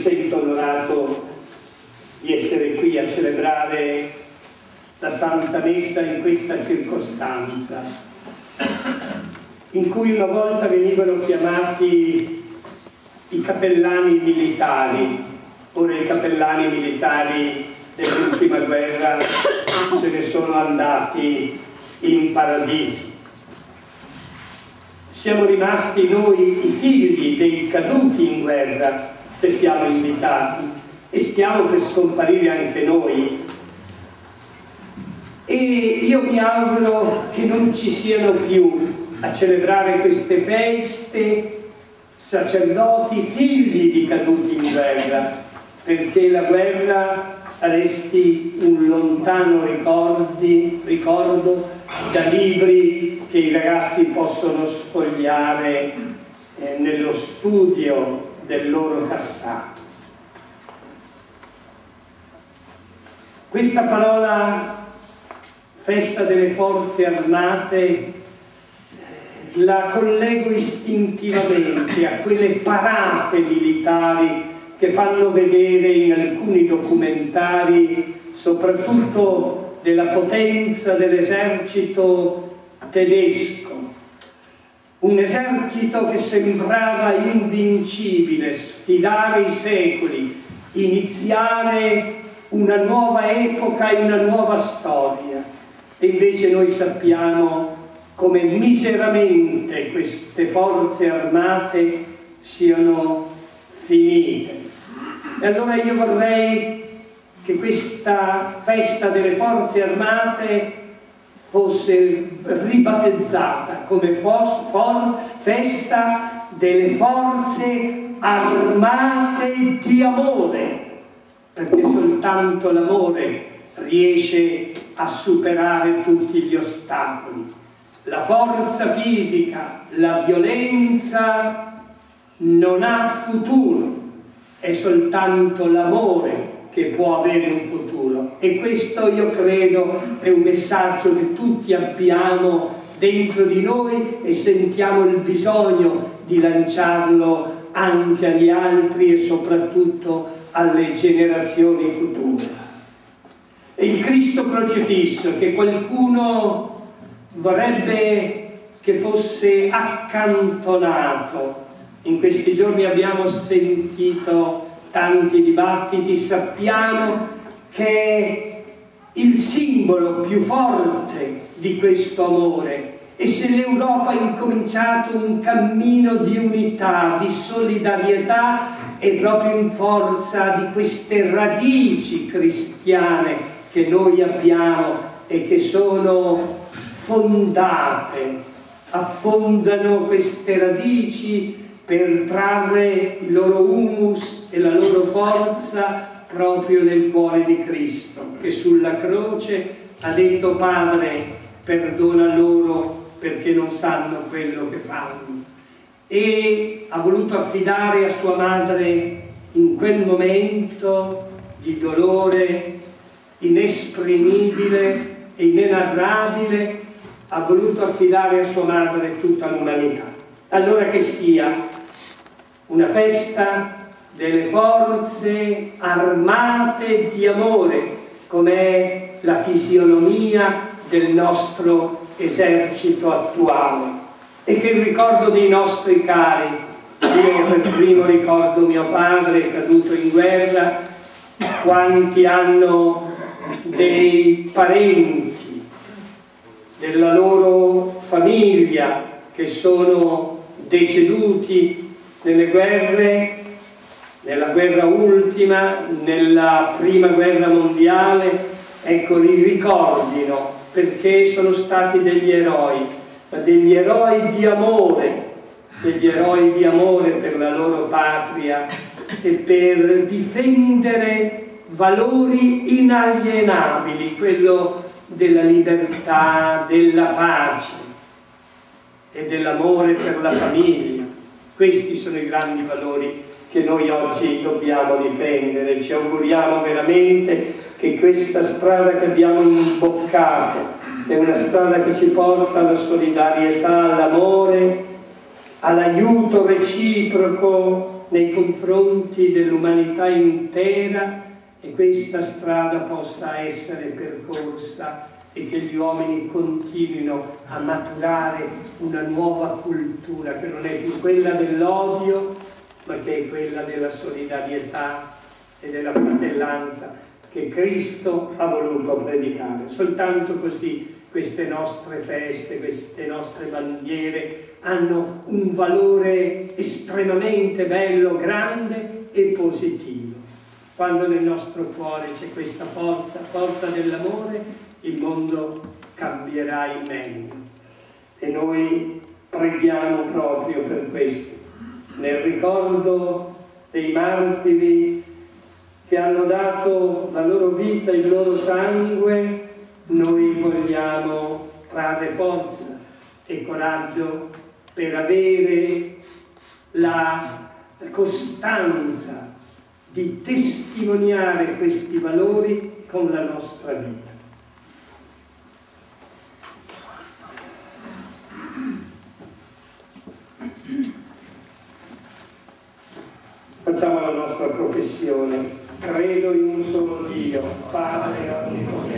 sento onorato di essere qui a celebrare la Santa Messa in questa circostanza, in cui una volta venivano chiamati i cappellani militari. Ora i cappellani militari dell'ultima guerra se ne sono andati in paradiso. Siamo rimasti noi i figli dei caduti in guerra che siamo invitati e stiamo per scomparire anche noi. E io mi auguro che non ci siano più a celebrare queste feste sacerdoti figli di caduti in guerra, perché la guerra resti un lontano ricordo da libri che i ragazzi possono sfogliare nello studio del loro passato. Questa parola festa delle forze armate la collego istintivamente a quelle parate militari che fanno vedere in alcuni documentari, soprattutto della potenza dell'esercito tedesco. Un esercito che sembrava invincibile, sfidare i secoli, iniziare una nuova epoca e una nuova storia. E invece noi sappiamo come miseramente queste forze armate siano finite. E allora io vorrei che questa festa delle forze armate fosse ribattezzata come festa delle forze armate di amore, perché soltanto l'amore riesce a superare tutti gli ostacoli. La forza fisica, la violenza non ha futuro, è soltanto l'amore che può avere un futuro. E questo io credo è un messaggio che tutti abbiamo dentro di noi e sentiamo il bisogno di lanciarlo anche agli altri e soprattutto alle generazioni future. E il Cristo crocifisso, che qualcuno vorrebbe che fosse accantonato. In questi giorni abbiamo sentito tanti dibattiti, sappiamo che è il simbolo più forte di questo amore. E se l'Europa ha incominciato un cammino di unità, di solidarietà, è proprio in forza di queste radici cristiane che noi abbiamo e che sono fondate, affondano queste radici per trarre il loro humus e la loro forza proprio nel cuore di Cristo, che sulla croce ha detto: Padre, perdona loro perché non sanno quello che fanno. E ha voluto affidare a sua madre in quel momento di dolore inesprimibile e inenarrabile, ha voluto affidare a sua madre tutta l'umanità. Allora che sia una festa delle forze armate di amore, come è la fisionomia del nostro esercito attuale, e che il ricordo dei nostri cari, io per primo ricordo mio padre caduto in guerra, quanti hanno dei parenti della loro famiglia che sono deceduti nelle guerre, nella guerra ultima, nella prima guerra mondiale, ecco, li ricordino, perché sono stati degli eroi, ma degli eroi di amore per la loro patria e per difendere valori inalienabili, quello della libertà, della pace e dell'amore per la famiglia. Questi sono i grandi valori che noi oggi dobbiamo difendere. Ci auguriamo veramente che questa strada che abbiamo imboccato, che è una strada che ci porta alla solidarietà, all'amore, all'aiuto reciproco, nei confronti dell'umanità intera, e questa strada possa essere percorsa e che gli uomini continuino a maturare una nuova cultura che non è più quella dell'odio, ma che è quella della solidarietà e della fratellanza che Cristo ha voluto predicare. Soltanto così queste nostre feste, queste nostre bandiere hanno un valore estremamente bello, grande e positivo. Quando nel nostro cuore c'è questa forza dell'amore, il mondo cambierà in meglio. E noi preghiamo proprio per questo, nel ricordo dei martiri che hanno dato la loro vita, il loro sangue. Noi vogliamo trarre forza e coraggio per avere la costanza di testimoniare questi valori con la nostra vita. Facciamo la nostra professione. Credo in un solo Dio, Padre onnipotente,